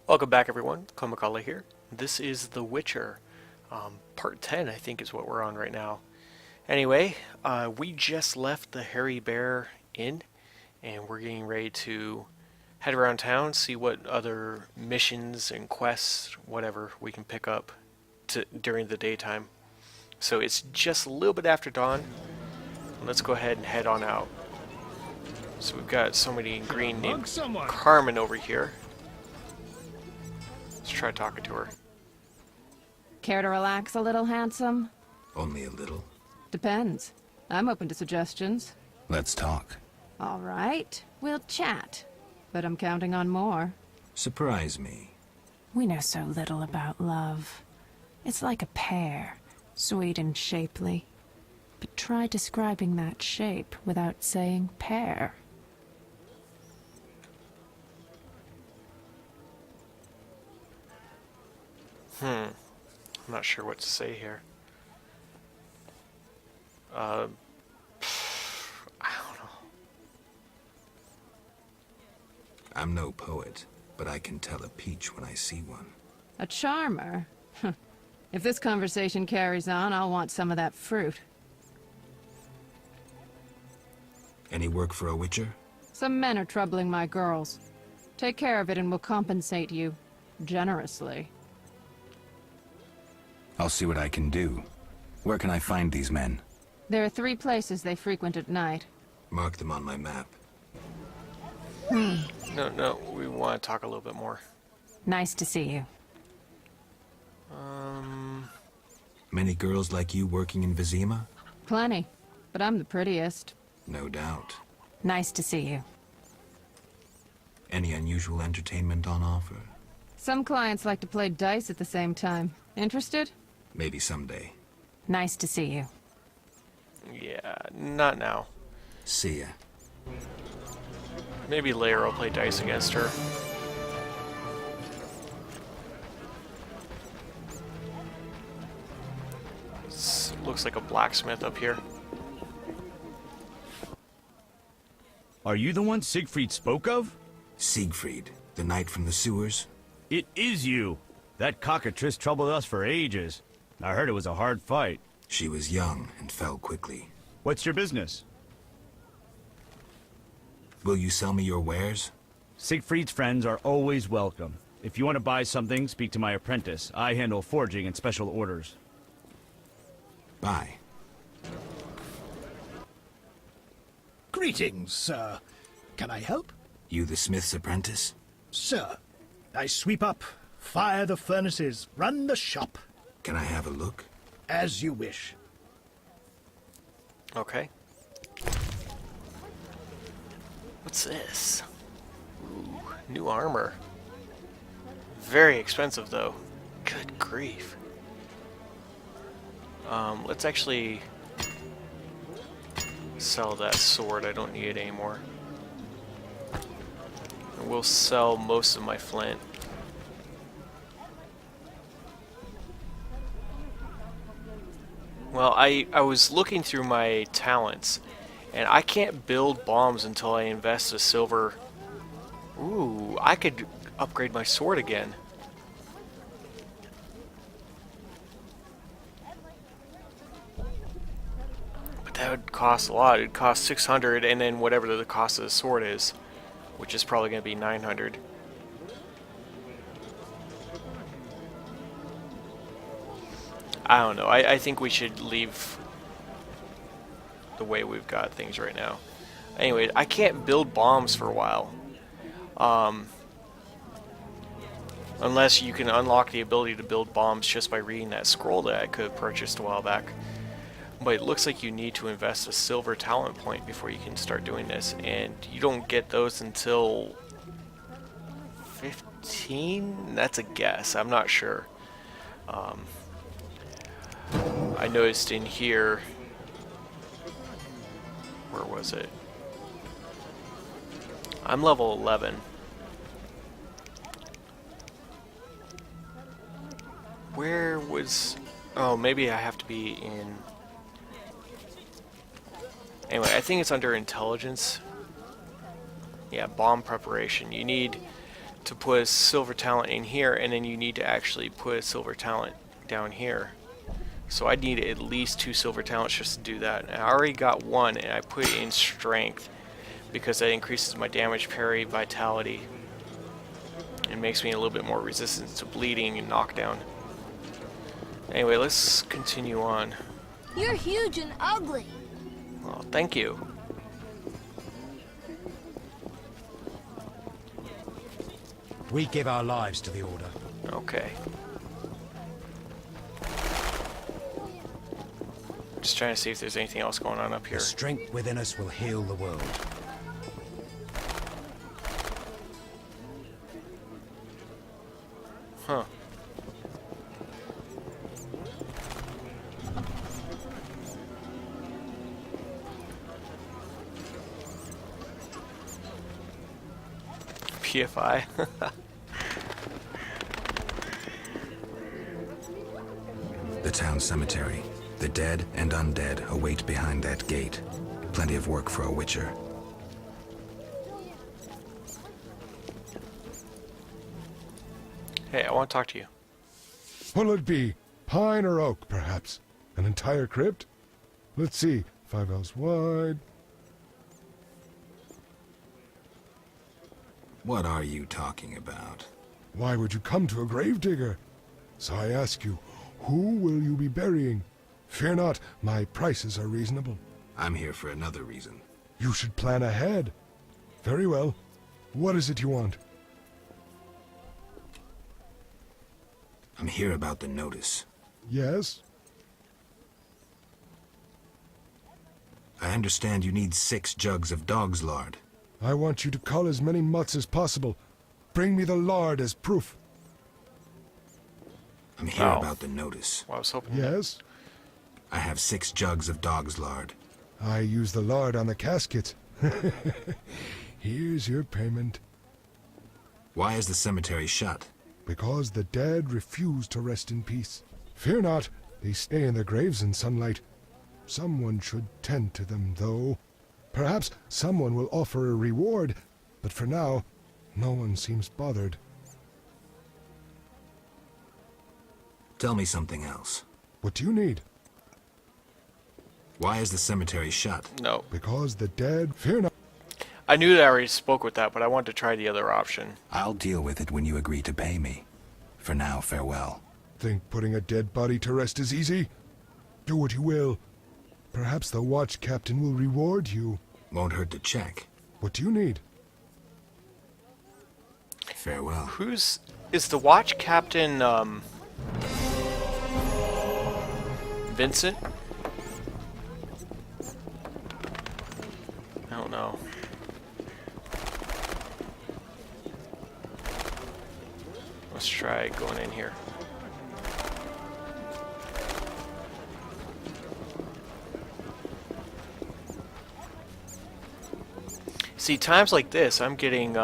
Welcome back, everyone. Komakala here. This is The Witcher. Part 10, I think, is what we're on right now. Anyway, we just left the Hairy Bear Inn, and we're getting ready to head around town, see what other missions and quests, whatever, we can pick up during the daytime. So it's just a little bit after dawn. Let's go ahead and head on out. So we've got somebody green named Carmen over here. Let's try talking to her. Care to relax a little, handsome? Only a little. Depends. I'm open to suggestions. Let's talk. All right, we'll chat. But I'm counting on more. Surprise me. We know so little about love. It's like a pear, sweet and shapely. But try describing that shape without saying pear. I'm not sure what to say here. I don't know. I'm no poet, but I can tell a peach when I see one. A charmer? If this conversation carries on, I'll want some of that fruit. Any work for a witcher? Some men are troubling my girls. Take care of it and we'll compensate you. Generously. I'll see what I can do. Where can I find these men? There are 3 places they frequent at night. Mark them on my map. No, we want to talk a little bit more. Nice to see you. Many girls like you working in Vizima? Plenty, but I'm the prettiest. No doubt. Nice to see you. Any unusual entertainment on offer? Some clients like to play dice at the same time. Interested? Maybe someday. Nice to see you. Yeah, not now. See ya. Maybe later I'll play dice against her. Looks like a blacksmith up here. Are you the one Siegfried spoke of? Siegfried, the knight from the sewers? It is you. That cockatrice troubled us for ages. I heard it was a hard fight. She was young and fell quickly. What's your business? Will you sell me your wares? Siegfried's friends are always welcome. If you want to buy something, speak to my apprentice. I handle forging and special orders. Bye. Greetings, sir. Can I help? You the smith's apprentice? Sir, I sweep up, fire the furnaces, run the shop. Can I have a look? As you wish. Okay. What's this? Ooh, new armor. Very expensive, though. Good grief. Let's actually sell that sword. I don't need it anymore. And we'll sell most of my flint. Well, I was looking through my talents, and I can't build bombs until I invest a silver. Ooh, I could upgrade my sword again. But that would cost a lot. It'd cost 600, and then whatever the cost of the sword is, which is probably going to be 900. I don't know. I think we should leave the way we've got things right now. Anyway, I can't build bombs for a while. Unless you can unlock the ability to build bombs just by reading that scroll that I could have purchased a while back. But it looks like you need to invest a silver talent point before you can start doing this. And you don't get those until 15? That's a guess. I'm not sure. I noticed in here, where was it? I'm level 11. Where was, oh, maybe I have to be in, anyway, I think it's under intelligence. Yeah, bomb preparation. You need to put a silver talent in here, and then you need to actually put a silver talent down here. So I need at least 2 silver talents just to do that. And I already got 1, and I put it in strength because that increases my damage, parry, vitality, and makes me a little bit more resistant to bleeding and knockdown. Anyway, let's continue on. You're huge and ugly. Well, thank you. We give our lives to the Order. Okay. Just trying to see if there's anything else going on up here. The strength within us will heal the world. Huh. PFI. The town cemetery. The dead and undead await behind that gate. Plenty of work for a witcher. Hey, I want to talk to you. What'll it be? Pine or oak, perhaps? An entire crypt? Let's see. 5 ells wide. What are you talking about? Why would you come to a gravedigger? So I ask you, who will you be burying? Fear not, my prices are reasonable. I'm here for another reason. You should plan ahead. Very well. What is it you want? I'm here about the notice. Yes? I understand you need 6 jugs of dog's lard. I want you to cull as many mutts as possible. Bring me the lard as proof. I'm here Oh. about the notice. Well, I was hoping. Yes? I have 6 jugs of dog's lard. I use the lard on the casket. Here's your payment. Why is the cemetery shut? Because the dead refuse to rest in peace. Fear not, they stay in their graves in sunlight. Someone should tend to them, though. Perhaps someone will offer a reward, but for now, no one seems bothered. Tell me something else. What do you need? Why is the cemetery shut? No. Because the dead... Fear not. I knew that I already spoke with that, but I wanted to try the other option. I'll deal with it when you agree to pay me. For now, farewell. Think putting a dead body to rest is easy? Do what you will. Perhaps the watch captain will reward you. Won't hurt to check. What do you need? Farewell. Is the watch captain, Vincent? I don't know. Let's try going in here. See, times like this, I'm getting,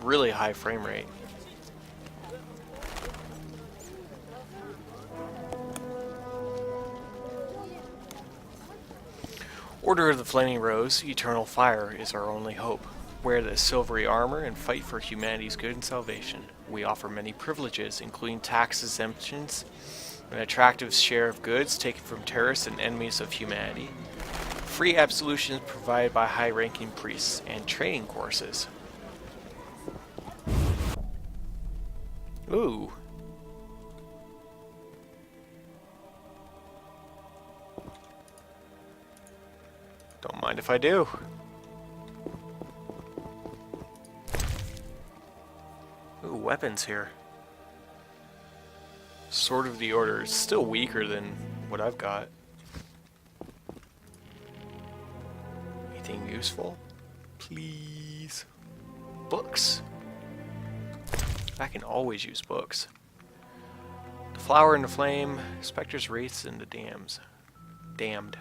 really high frame rate. Order of the Flaming Rose, eternal fire is our only hope. Wear the silvery armor and fight for humanity's good and salvation. We offer many privileges, including tax exemptions, an attractive share of goods taken from terrorists and enemies of humanity, free absolutions provided by high-ranking priests, and training courses. Ooh. Don't mind if I do. Ooh, weapons here. Sword of the Order is still weaker than what I've got. Anything useful? Please. Books. I can always use books. The Flower and the Flame, Spectres, Wraiths, and the Damned.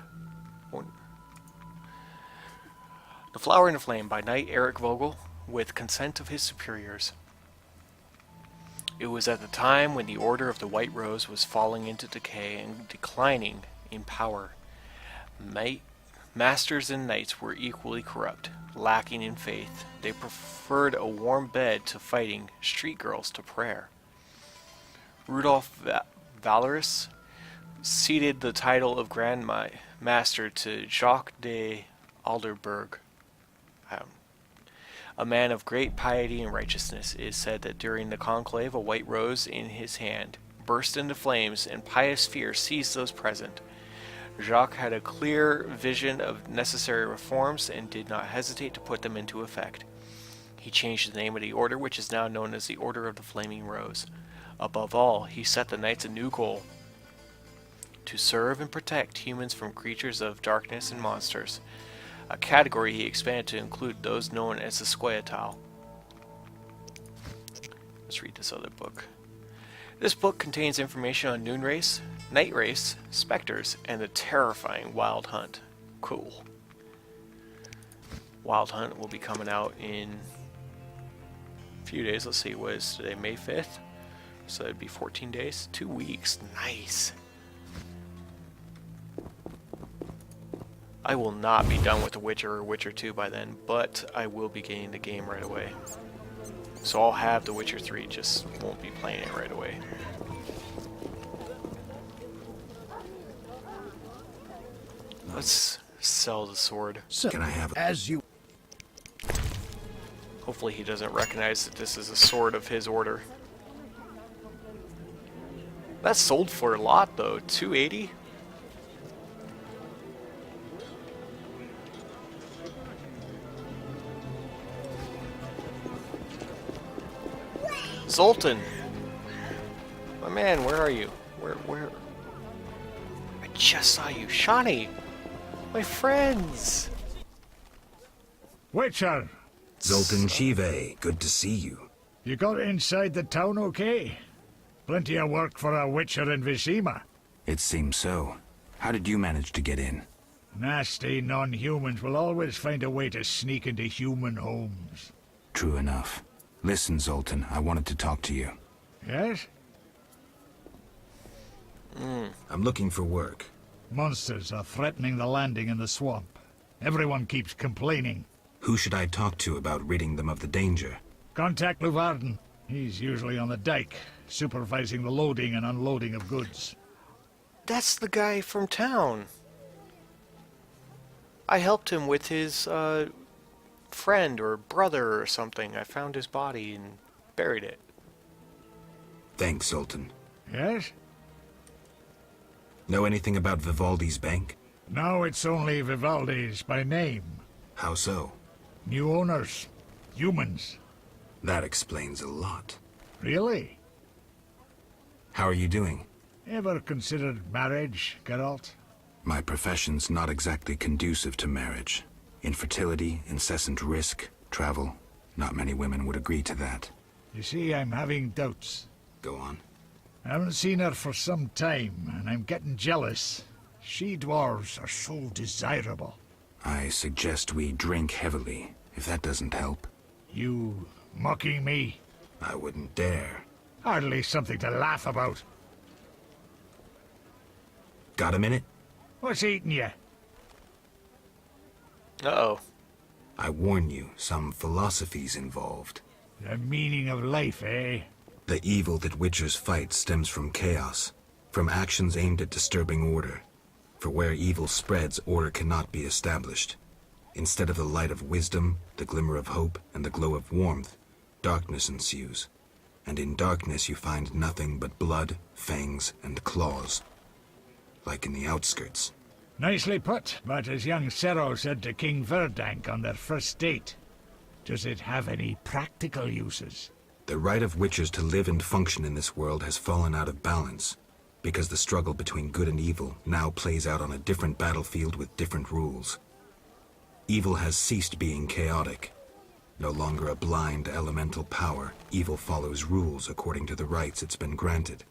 The Flower and the Flame by Knight Eric Vogel, with consent of his superiors. It was at the time when the Order of the White Rose was falling into decay and declining in power. Masters and knights were equally corrupt, lacking in faith. They preferred a warm bed to fighting, street girls to prayer. Rudolf Valorous ceded the title of Grand Master to Jacques de Alderberg, a man of great piety and righteousness. It is said that during the conclave a white rose in his hand burst into flames, and pious fear seized those present. Jacques had a clear vision of necessary reforms and did not hesitate to put them into effect. He changed the name of the order, which is now known as the Order of the Flaming Rose. Above all, he set the knights a new goal: to serve and protect humans from creatures of darkness and monsters, a category he expanded to include those known as the Scoia'tael. Let's read this other book. This book contains information on Noon Race, Night Race, Spectres, and the terrifying Wild Hunt. Cool. Wild Hunt will be coming out in a few days. Let's see, what is today? May 5th? So it'd be 14 days. 2 weeks. Nice. I will not be done with The Witcher or Witcher 2 by then, but I will be getting the game right away. So I'll have The Witcher 3, just won't be playing it right away. Let's sell the sword. So, Can I have it? as you... Hopefully he doesn't recognize that this is a sword of his order. That sold for a lot though, 280? Zoltan! My man, where are you? Where? I just saw you. Shawnee! My friends! Witcher, Zoltan Shive, good to see you. you got inside the town okay? Plenty of work for a Witcher in Vizima. It seems so. How did you manage to get in? Nasty non-humans will always find a way to sneak into human homes. True enough. Listen, Zoltan, I wanted to talk to you. Yes? I'm looking for work. Monsters are threatening the landing in the swamp. Everyone keeps complaining. Who should I talk to about ridding them of the danger? Contact Luvarden. He's usually on the dike, supervising the loading and unloading of goods. That's the guy from town. I helped him with his friend or brother or something. I found his body and buried it. Thanks, Zoltan. Yes? Know anything about Vivaldi's bank? Now it's only Vivaldi's by name. How so? New owners. Humans. That explains a lot. Really? How are you doing? Ever considered marriage, Geralt? My profession's not exactly conducive to marriage. Infertility, incessant risk, travel. Not many women would agree to that. You see, I'm having doubts. Go on. I haven't seen her for some time, and I'm getting jealous. She-dwarves are so desirable. I suggest we drink heavily, if that doesn't help. You mocking me? I wouldn't dare. Hardly something to laugh about. Got a minute? What's eating you? Uh-oh. I warn you, some philosophy's involved. The meaning of life, eh? The evil that witchers fight stems from chaos, from actions aimed at disturbing order. For where evil spreads, order cannot be established. Instead of the light of wisdom, the glimmer of hope, and the glow of warmth, darkness ensues. And in darkness you find nothing but blood, fangs, and claws. Like in the outskirts. Nicely put, but as young Cero said to King Verdank on their first date, does it have any practical uses? The right of witchers to live and function in this world has fallen out of balance, because the struggle between good and evil now plays out on a different battlefield with different rules. Evil has ceased being chaotic. No longer a blind elemental power, evil follows rules according to the rights it's been granted.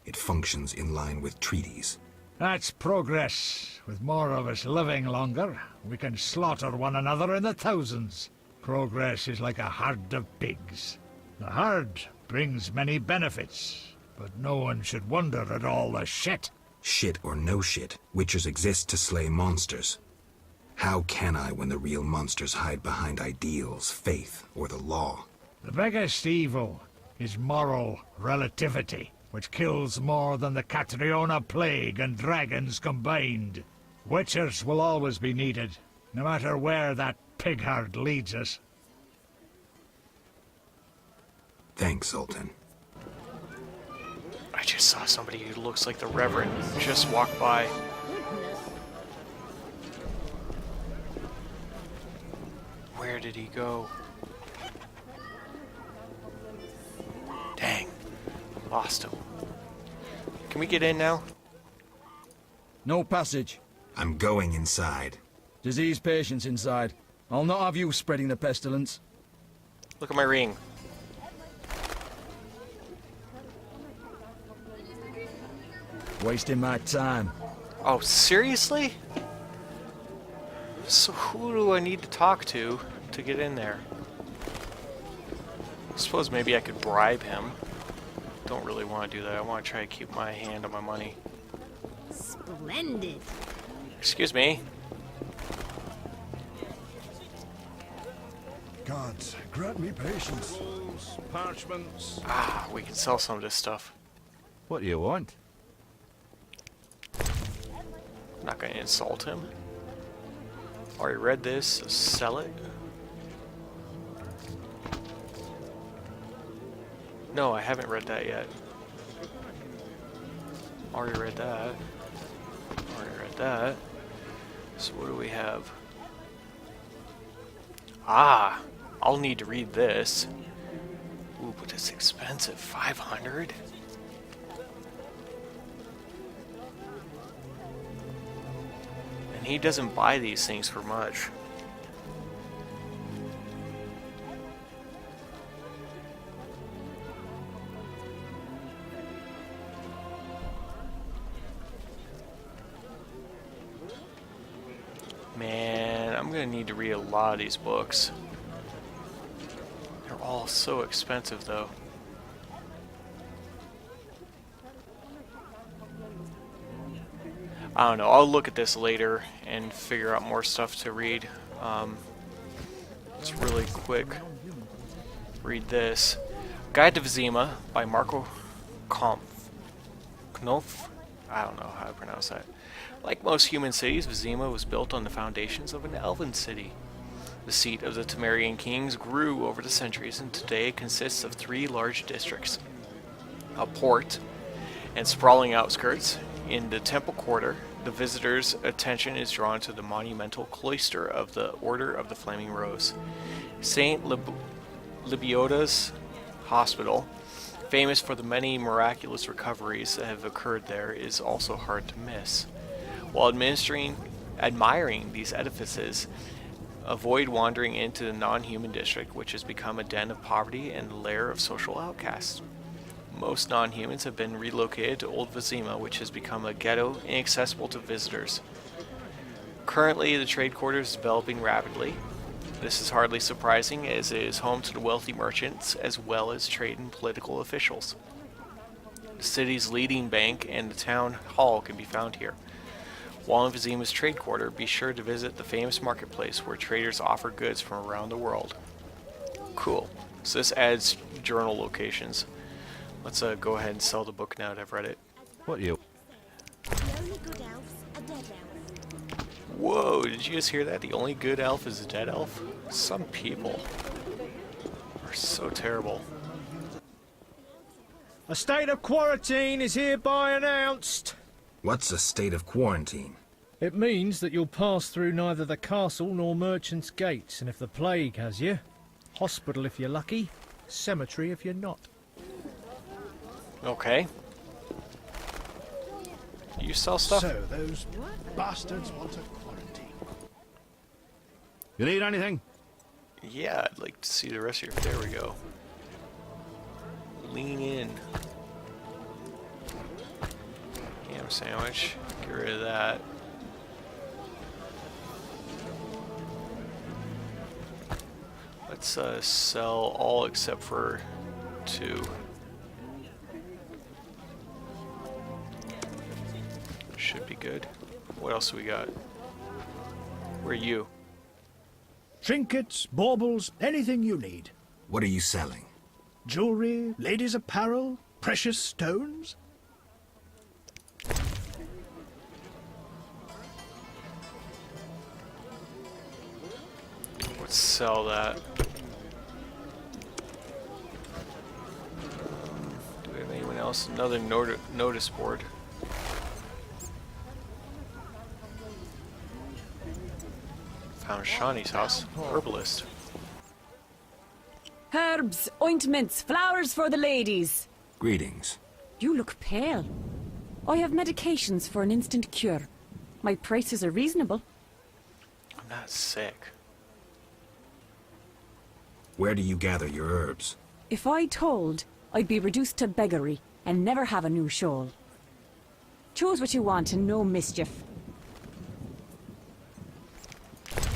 It functions in line with treaties. That's progress. With more of us living longer, we can slaughter one another in the thousands. Progress is like a herd of pigs. The herd brings many benefits, but no one should wonder at all the shit. Shit or no shit, witchers exist to slay monsters. How can I when the real monsters hide behind ideals, faith, or the law? The biggest evil is moral relativity, which kills more than the Catriona plague and dragons combined. Witchers will always be needed, no matter where that pig-herd leads us. Thanks, Sultan. I just saw somebody who looks like the Reverend just walk by. Where did he go? Dang. Lost him. Can we get in now? No passage. I'm going inside. Disease patients inside. I'll not have you spreading the pestilence. Look at my ring. Wasting my time. Oh, seriously? So who do I need to talk to get in there? I suppose maybe I could bribe him. Don't really want to do that. I want to try to keep my hand on my money. Splendid. Excuse me. Gods, grant me patience. Parchments. Ah, we can sell some of this stuff. What do you want? I'm not going to insult him. Already read this, so sell it. No, I haven't read that yet. Already read that. Already read that. So what do we have? Ah, I'll need to read this. Ooh, but it's expensive. 500? And he doesn't buy these things for much. Man, I'm gonna need to read a lot of these books. They're all so expensive though. I don't know, I'll look at this later and figure out more stuff to read. It's really quick. Read this. Guide to Vizima by Marco Knopf. I don't know how to pronounce that. Like most human cities, Vizima was built on the foundations of an elven city. The seat of the Temerian kings grew over the centuries and today it consists of 3 large districts. A port and sprawling outskirts. In the temple quarter, the visitor's attention is drawn to the monumental cloister of the Order of the Flaming Rose. Saint Libioda's Hospital, famous for the many miraculous recoveries that have occurred there, is also hard to miss. While admiring these edifices, avoid wandering into the non-human district, which has become a den of poverty and a lair of social outcasts. Most non-humans have been relocated to Old Vizima, which has become a ghetto inaccessible to visitors. Currently, the trade quarter is developing rapidly. This is hardly surprising, as it is home to the wealthy merchants as well as trade and political officials. The city's leading bank and the town hall can be found here. While in Vizima's trade quarter, be sure to visit the famous marketplace where traders offer goods from around the world. Cool. So this adds journal locations. Let's go ahead and sell the book now that I've read it. What do you... The only good elves are dead elves. Whoa, did you just hear that? The only good elf is a dead elf? Some people are so terrible. A state of quarantine is hereby announced. What's a state of quarantine? It means that you'll pass through neither the castle nor merchant's gates, and if the plague has you, hospital if you're lucky, cemetery if you're not. Okay. You sell stuff? So those bastards want a quarantine. You need anything? Yeah, I'd like to see the rest of your... There we go. Lean in. Ham sandwich. Get rid of that. Let's sell all except for 2. Should be good. What else do we got? Where are you? Trinkets, baubles, anything you need. What are you selling? Jewelry, ladies' apparel, precious stones. Let's sell that. Do we have anyone else? Another notice board. Found Shawnee's house. Herbalist. Herbs, ointments, flowers for the ladies. Greetings. You look pale. I have medications for an instant cure. My prices are reasonable. I'm not sick. Where do you gather your herbs? If I told, I'd be reduced to beggary and never have a new shawl. Choose what you want and no mischief.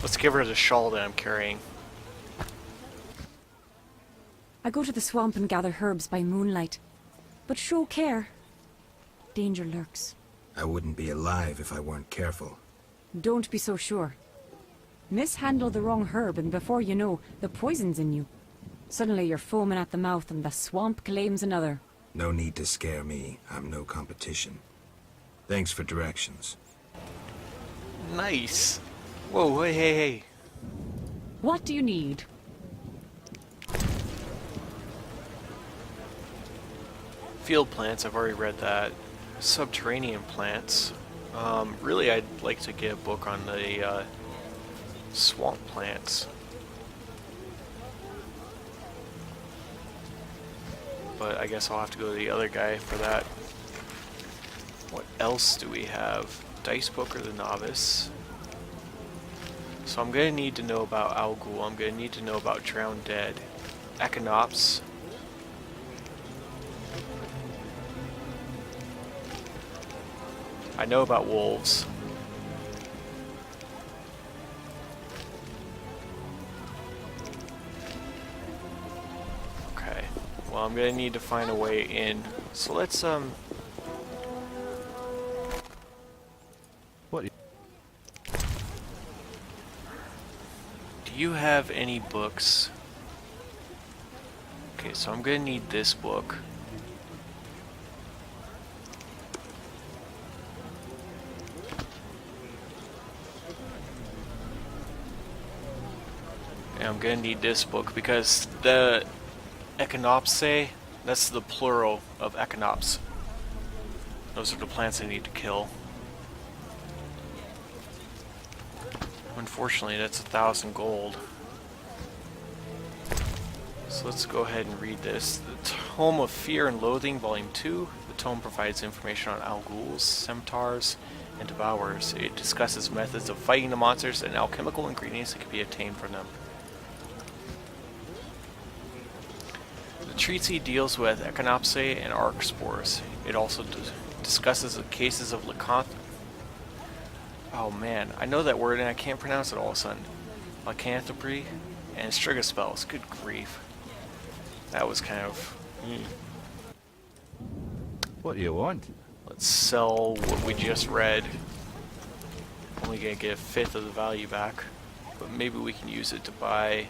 Let's give her the shawl that I'm carrying. I go to the swamp and gather herbs by moonlight. But show care. Danger lurks. I wouldn't be alive if I weren't careful. Don't be so sure. Mishandle the wrong herb and before you know, the poison's in you. Suddenly you're foaming at the mouth and the swamp claims another. No need to scare me. I'm no competition. Thanks for directions. Nice. Whoa, hey, hey, hey. What do you need? Field plants, I've already read that. Subterranean plants. Really, I'd like to get a book on the swamp plants. But I guess I'll have to go to the other guy for that. What else do we have? Dice book or the novice? So I'm gonna need to know about Algul. I'm gonna need to know about Drowned Dead. Echinops. I know about wolves. Okay. Well, I'm gonna need to find a way in. So let's What? do you have any books? Okay, so I'm gonna need this book. And I'm gonna need this book because the Echinopsis, that's the plural of Echinops. Those are the plants I need to kill. Unfortunately, that's 1,000 gold. So let's go ahead and read this. The Tome of Fear and Loathing, Volume 2. The tome provides information on Alguls, Centaurs, and Devourers. It discusses methods of fighting the monsters and alchemical ingredients that can be obtained from them. The treatise deals with Echinopsis and arc spores. It also discusses the cases of lycanthropy. Oh man, I know that word and I can't pronounce it all of a sudden. Lycanthropy and strigospells. Good grief. That was kind of... What do you want? Let's sell what we just read. Only gonna get 1/5 of the value back. But maybe we can use it to buy...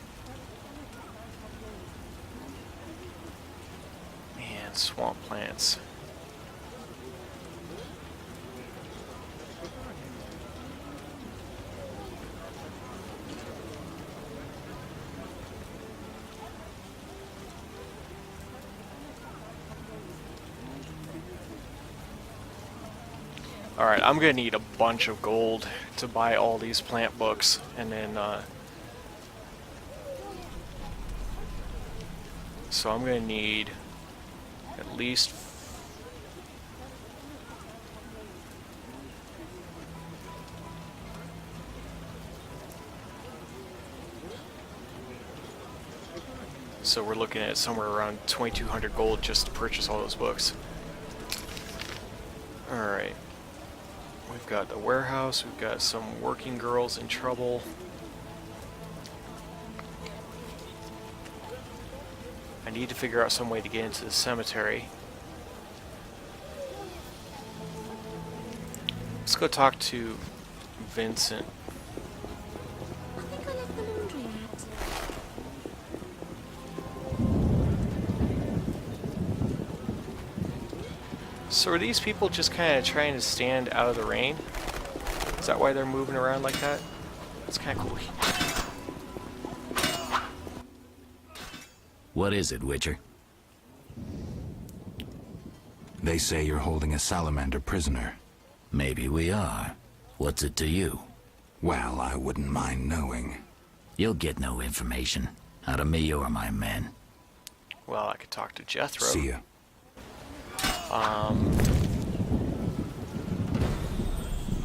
Man, swamp plants. Alright, I'm gonna need a bunch of gold to buy all these plant books, and then, so I'm gonna need at least... So we're looking at somewhere around 2,200 gold just to purchase all those books. Alright. We've got the warehouse, we've got some working girls in trouble. I need to figure out some way to get into the cemetery. Let's go talk to Vincent. So are these people just kind of trying to stand out of the rain? Is that why they're moving around like that? That's kind of cool. What is it, Witcher? They say you're holding a salamander prisoner. Maybe we are. What's it to you? Well, I wouldn't mind knowing. You'll get no information out of me or my men. Well, I could talk to Jethro. See ya.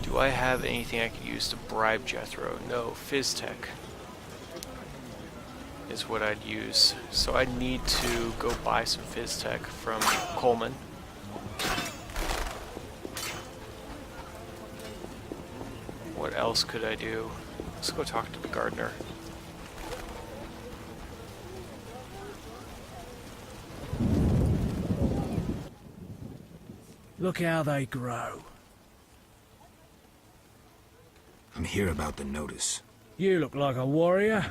Do I have anything I could use to bribe Jethro? No, Fizztech is what I'd use. So I'd need to go buy some Fizztech from Coleman. What else could I do? Let's go talk to the gardener. Look how they grow. I'm here about the notice. You look like a warrior.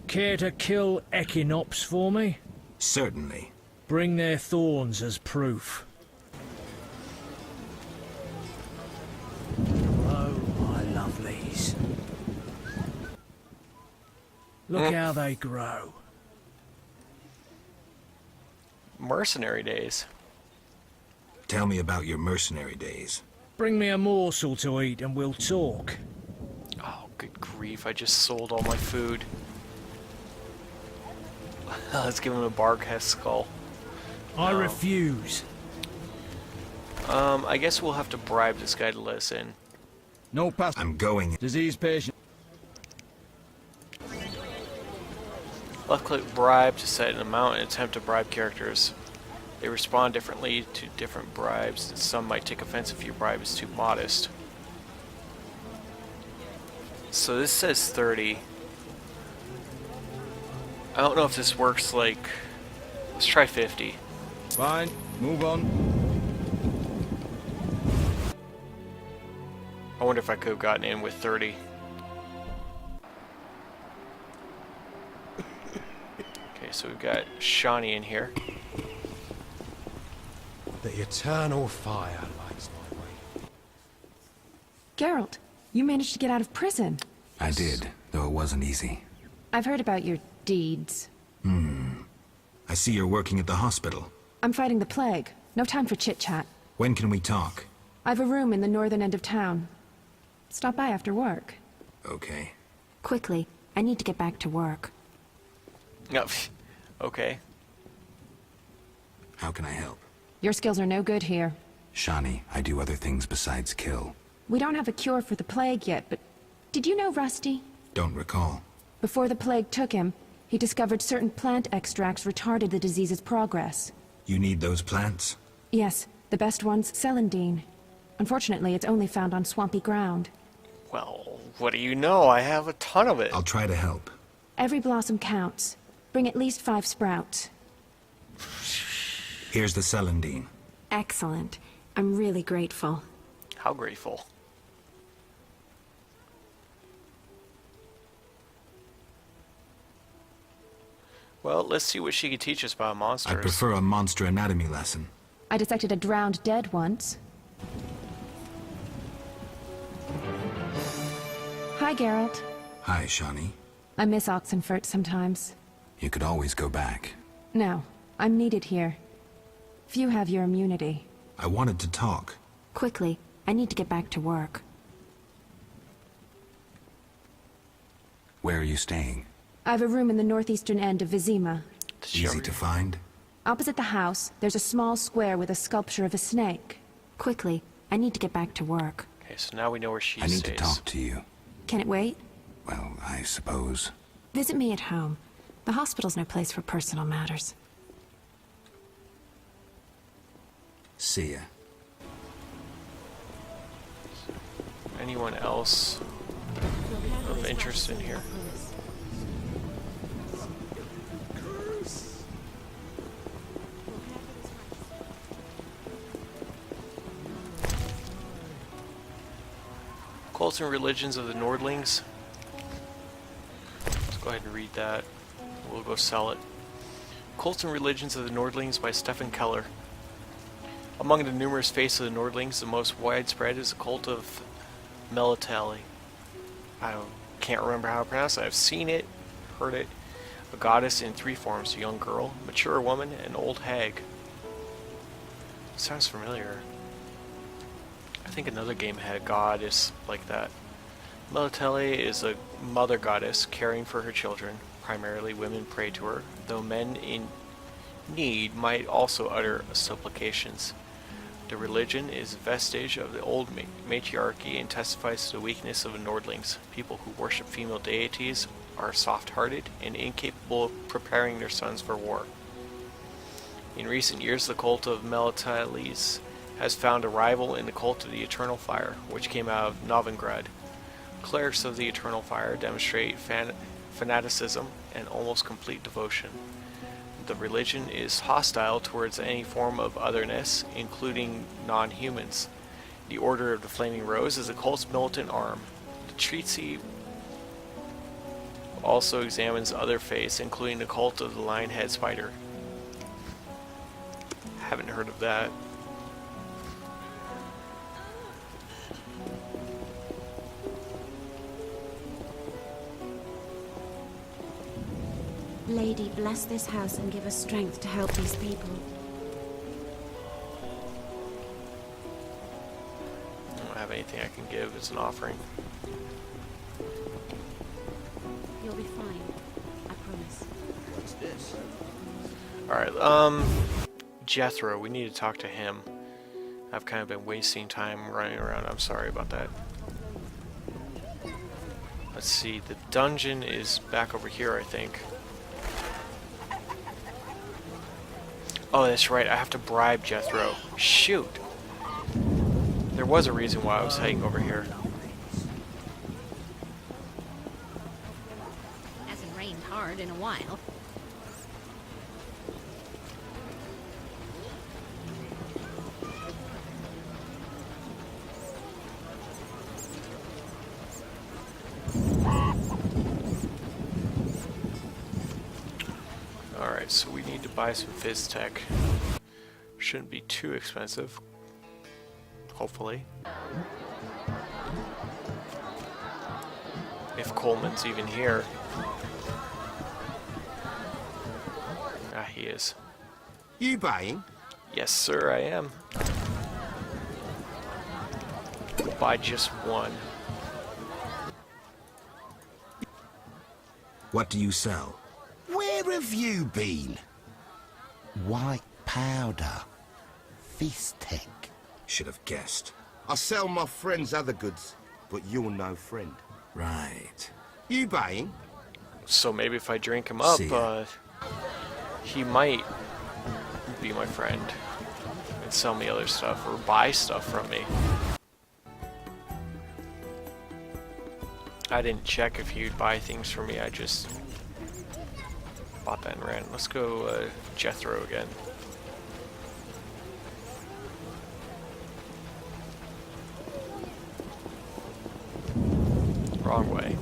Care to kill Echinops for me? Certainly. Bring their thorns as proof. Oh, my lovelies. Look how they grow. Mercenary days. Tell me about your mercenary days. Bring me a morsel to eat and we'll talk. Oh, good grief, I just sold all my food. Let's give him a Barghest skull. I refuse. I guess we'll have to bribe this guy to let us in. No pass. I'm going. Disease patient. Left-click bribe to set an amount and attempt to bribe characters. They respond differently to different bribes, and some might take offense if your bribe is too modest. So this says 30. I don't know if this works like... Let's try 50. Fine. Move on. I wonder if I could have gotten in with 30. Okay, so we've got Shawnee in here. The eternal fire lights my way. Geralt, you managed to get out of prison. I did, though it wasn't easy. I've heard about your deeds. I see you're working at the hospital. I'm fighting the plague. No time for chit-chat. When can we talk? I've a room in the northern end of town. Stop by after work. Okay. Quickly, I need to get back to work. No, okay. How can I help? Your skills are no good here. Shani, I do other things besides kill. We don't have a cure for the plague yet, but... Did you know Rusty? Don't recall. Before the plague took him, he discovered certain plant extracts retarded the disease's progress. You need those plants? Yes, the best one's celandine. Unfortunately, it's only found on swampy ground. Well, what do you know? I have a ton of it. I'll try to help. Every blossom counts. Bring at least 5 sprouts. Here's the celandine. Excellent. I'm really grateful. How grateful. Well, let's see what she can teach us about monsters. I prefer a monster anatomy lesson. I dissected a drowned dead once. Hi, Geralt. Hi, Shani. I miss Oxenfurt sometimes. You could always go back. No, I'm needed here. Few have your immunity. I wanted to talk. Quickly, I need to get back to work. Where are you staying? I have a room in the northeastern end of Vizima. Easy to find? Opposite the house, there's a small square with a sculpture of a snake. Quickly, I need to get back to work. Okay, so now we know where she I need stays. to talk to you. Can it wait? Well, I suppose. Visit me at home. The hospital's no place for personal matters. See ya. Anyone else of interest in here? Cults and Religions of the Nordlings. Let's go ahead and read that. We'll go sell it. Cults and Religions of the Nordlings by Stefan Keller. Among the numerous faiths of the Nordlings, the most widespread is the cult of Melitele. Can't remember how to pronounce it. I've seen it, heard it. A goddess in three forms: a young girl, mature woman, and old hag. Sounds familiar. I think another game had a goddess like that. Melitele is a mother goddess caring for her children. Primarily women pray to her, though men in need might also utter supplications. The religion is a vestige of the old matriarchy and testifies to the weakness of the Nordlings. People who worship female deities are soft-hearted and incapable of preparing their sons for war. In recent years, the cult of Meliteles has found a rival in the cult of the Eternal Fire, which came out of Novigrad. Clerics of the Eternal Fire demonstrate fanaticism and almost complete devotion. The religion is hostile towards any form of otherness, including non-humans. The Order of the Flaming Rose is the cult's militant arm. The treatise also examines other faiths, including the cult of the Lionhead Spider. Haven't heard of that. Lady, bless this house and give us strength to help these people. I don't have anything I can give as an offering. You'll be fine. I promise. What's this? Alright, Jethro, we need to talk to him. I've kind of been wasting time running around. I'm sorry about that. Let's see, the dungeon is back over here, I think. Oh, that's right, I have to bribe Jethro. Shoot! There was a reason why I was heading over here. Hasn't rained hard in a while. Alright, so we need to buy some Fizz Tech. Shouldn't be too expensive. Hopefully. If Coleman's even here. Ah, he is. You buying? Yes, sir, I am. We'll buy just one. What do you sell? Where have you been? White powder. Fist tech. Should have guessed. I sell my friend's other goods, but you're no friend. Right. You buying? So maybe if I drink him up, See ya. he might be my friend and sell me other stuff or buy stuff from me. I didn't check if he'd buy things for me, I just bought that and ran. Let's go Jethro again. Wrong way.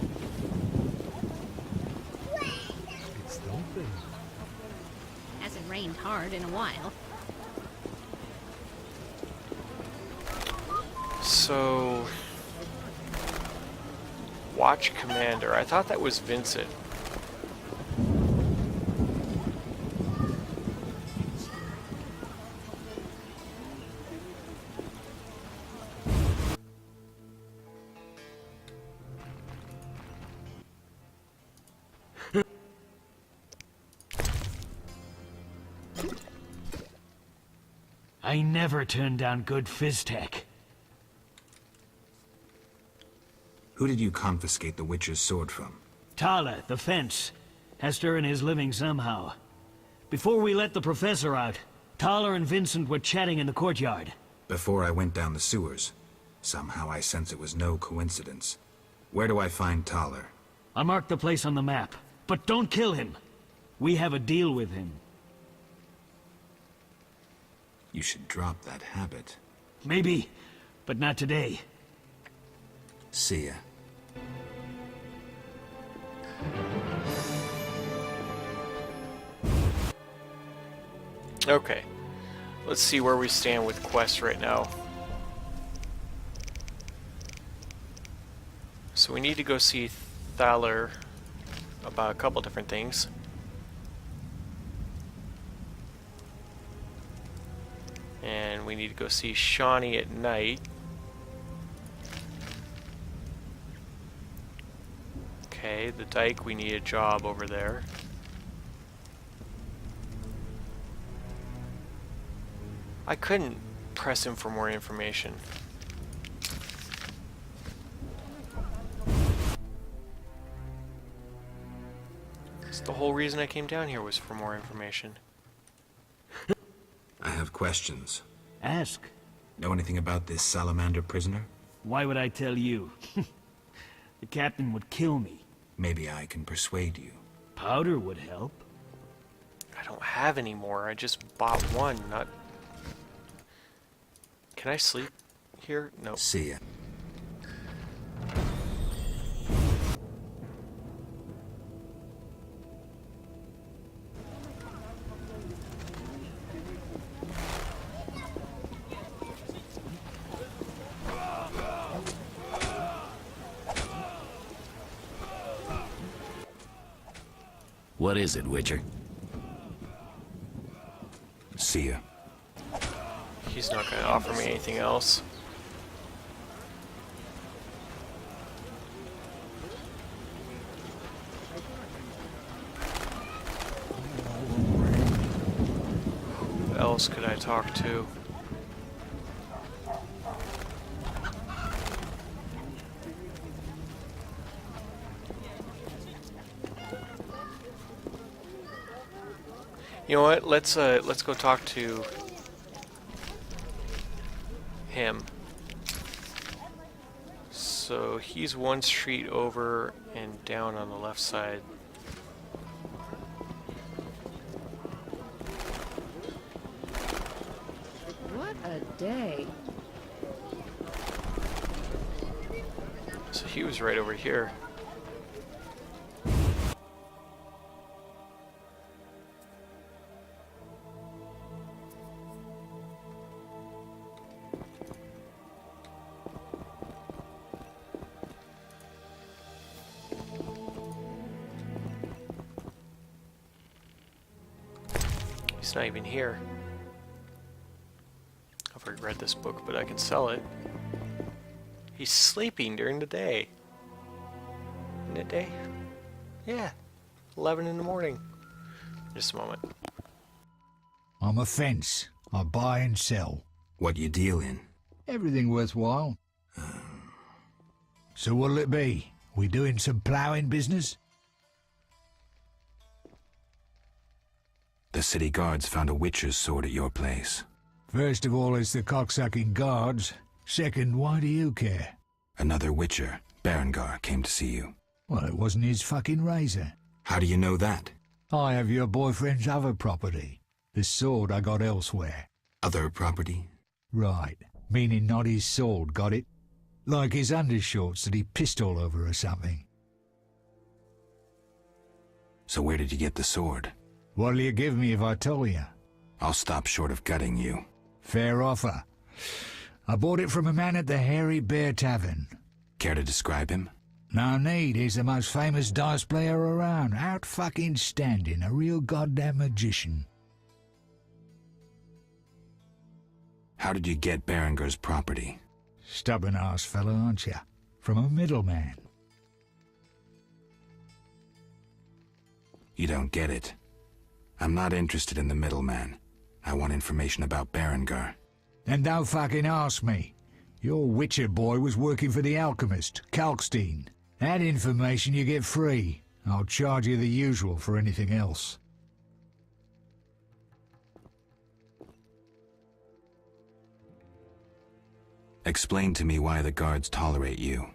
It's thumping. Hasn't rained hard in a while. So, Watch Commander. I thought that was Vincent. I never turn down good Fizztech. Who did you confiscate the Witcher's sword from? Tala, the fence. Has to earn his living somehow. Before we let the professor out, Tala and Vincent were chatting in the courtyard. Before I went down the sewers. Somehow I sense it was no coincidence. Where do I find Taller? I marked the place on the map. But don't kill him. We have a deal with him. You should drop that habit. Maybe, but not today. See ya. Okay. Let's see where we stand with quests right now. So we need to go see Thaler about a couple different things. And we need to go see Shawnee at night. Okay, the Dyke, we need a job over there. I couldn't press him for more information. That's the whole reason I came down here, was for more information. I have questions. Ask. Know anything about this salamander prisoner? Why would I tell you? The captain would kill me. Maybe I can persuade you. Powder would help. I don't have any more. I just bought one, not... Can I sleep here? No. See ya. What is it, Witcher? See ya. He's not going to offer me anything else. Who else could I talk to? You know what? Let's go talk to him. So he's one street over and down on the left side. What a day. So he was right over here. He's not even here. I've already read this book, but I can sell it. He's sleeping during the day. Isn't it day? Yeah. 11 in the morning. Just a moment. I'm a fence. I buy and sell. What you deal in? Everything worthwhile. So what'll it be? We doing some ploughing business? The city guards found a witcher's sword at your place. First of all, it's the cocksucking guards. Second, why do you care? Another witcher, Berengar, came to see you. Well, it wasn't his fucking razor. How do you know that? I have your boyfriend's other property. The sword I got elsewhere. Other property? Right. Meaning not his sword, got it? Like his undershorts that he pissed all over or something. So where did you get the sword? What'll you give me if I tell you? I'll stop short of gutting you. Fair offer. I bought it from a man at the Hairy Bear Tavern. Care to describe him? No need, he's the most famous dice player around. Out fucking standing, a real goddamn magician. How did you get Berengar's property? Stubborn-ass fellow, aren't you? From a middleman. You don't get it. I'm not interested in the middleman. I want information about Berengar. Then don't fucking ask me. Your Witcher boy was working for the alchemist, Kalkstein. That information you get free. I'll charge you the usual for anything else. Explain to me why the guards tolerate you.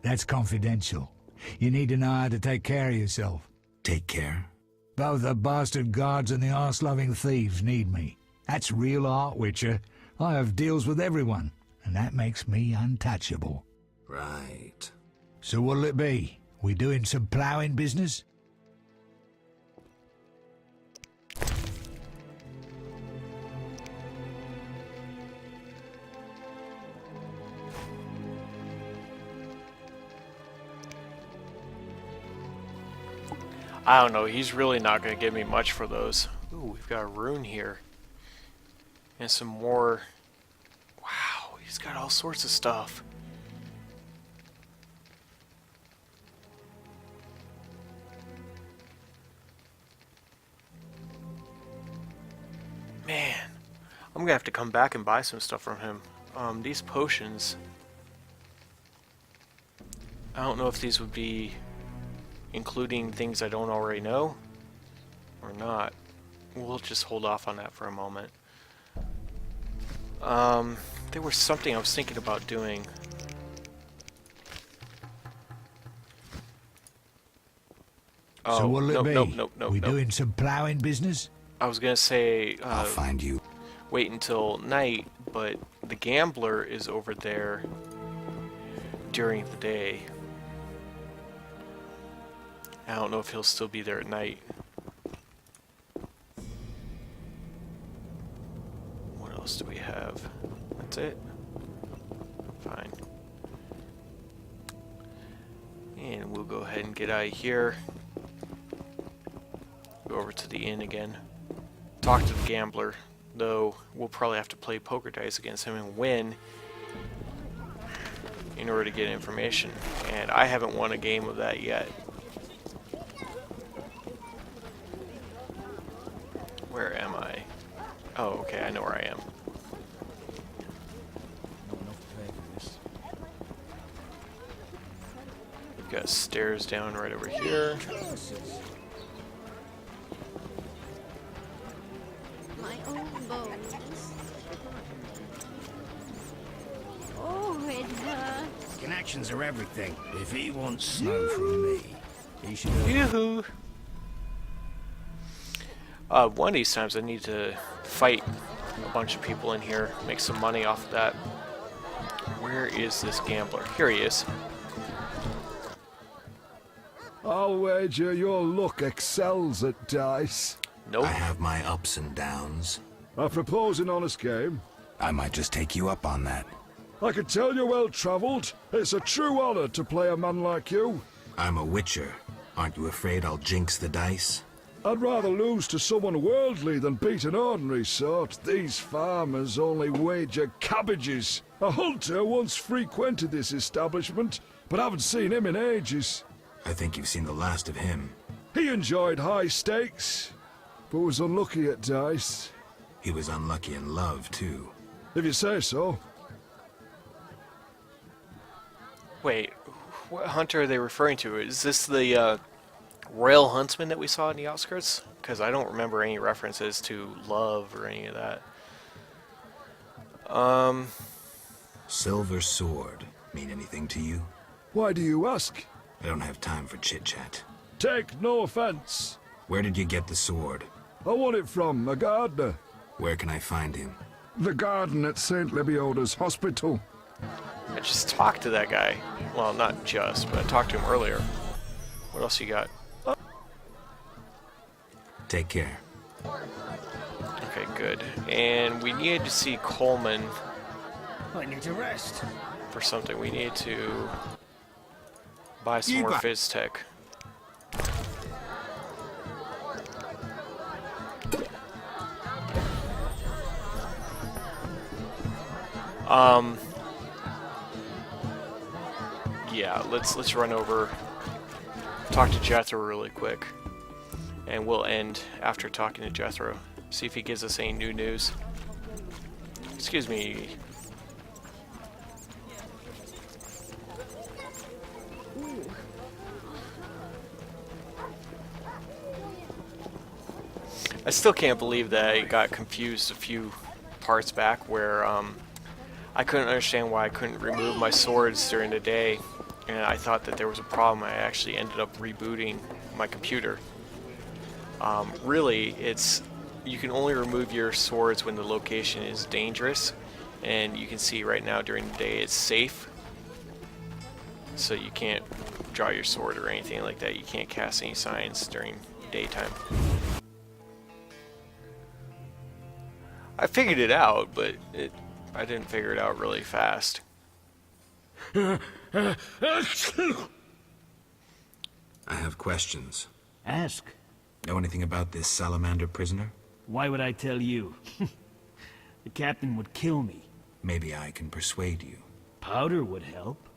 That's confidential. You need to know how to take care of yourself. Take care? Both the bastard guards and the arse-loving thieves need me. That's real art, Witcher. I have deals with everyone, and that makes me untouchable. Right. So what'll it be? We doing some ploughing business? I don't know, he's really not going to give me much for those. Ooh, we've got a rune here. And some more... Wow, he's got all sorts of stuff. Man, I'm going to have to come back and buy some stuff from him. These potions... I don't know if these would be including things I don't already know or not. We'll just hold off on that for a moment. There was something I was thinking about doing. Oh, so what'll it be? Nope. We doing some ploughing business? I was gonna say, I'll find you. Wait until night, but the gambler is over there during the day. I don't know if he'll still be there at night. What else do we have? That's it? Fine. And we'll go ahead and get out of here. Go over to the inn again. Talk to the gambler, though we'll probably have to play poker dice against him and win in order to get information. And I haven't won a game of that yet. Where am I? Oh, okay, I know where I am. We've got stairs down right over here. My own bones. Oh, it hurts. Connections are everything. If he wants snow from me, he should... Yoo-hoo! One of these times I need to fight a bunch of people in here, make some money off of that. Where is this gambler? Here he is. I'll wager your luck excels at dice. Nope. I have my ups and downs. I propose an honest game. I might just take you up on that. I can tell you're well-travelled. It's a true honor to play a man like you. I'm a witcher. Aren't you afraid I'll jinx the dice? I'd rather lose to someone worldly than beat an ordinary sort. These farmers only wager cabbages. A hunter once frequented this establishment, but I haven't seen him in ages. I think you've seen the last of him. He enjoyed high stakes, but was unlucky at dice. He was unlucky in love, too. If you say so. Wait, what hunter are they referring to? Is this the royal huntsman that we saw in the outskirts? Because I don't remember any references to love or any of that. Silver sword mean anything to you? Why do you ask? I don't have time for chit-chat. Take no offense. Where did you get the sword? I won it from a gardener. Where can I find him? The garden at St. Lebioda's hospital. I just talked to that guy. Well, not just, but I talked to him earlier. What else you got? Take care. Okay, good. And we needed to see Coleman I need to rest. for something. We need to buy some more Fizz Tech. Yeah, let's run over, talk to Jethro really quick, and we'll end after talking to Jethro. See if he gives us any new news. Excuse me. I still can't believe that I got confused a few parts back where I couldn't understand why I couldn't remove my swords during the day, and I thought that there was a problem. I actually ended up rebooting my computer. Really, you can only remove your swords when the location is dangerous, and you can see right now during the day it's safe, so you can't draw your sword or anything like that. You can't cast any signs during daytime. I figured it out, but I didn't figure it out really fast. I have questions. Ask. Know anything about this salamander prisoner? Why would I tell you? The captain would kill me. Maybe I can persuade you. Powder would help.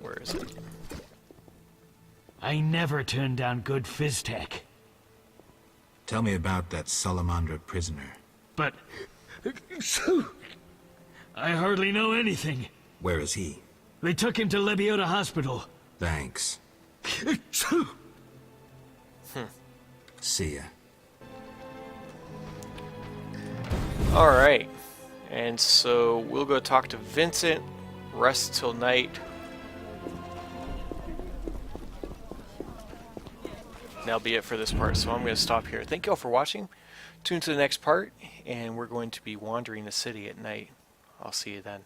Where is it? I never turn down good Fizztech. Tell me about that salamander prisoner. But... I hardly know anything. Where is he? They took him to Lebiota Hospital. Thanks. See ya. Alright. And so we'll go talk to Vincent, rest till night. And that'll be it for this part, so I'm going to stop here. Thank you all for watching. Tune to the next part, and we're going to be wandering the city at night. I'll see you then.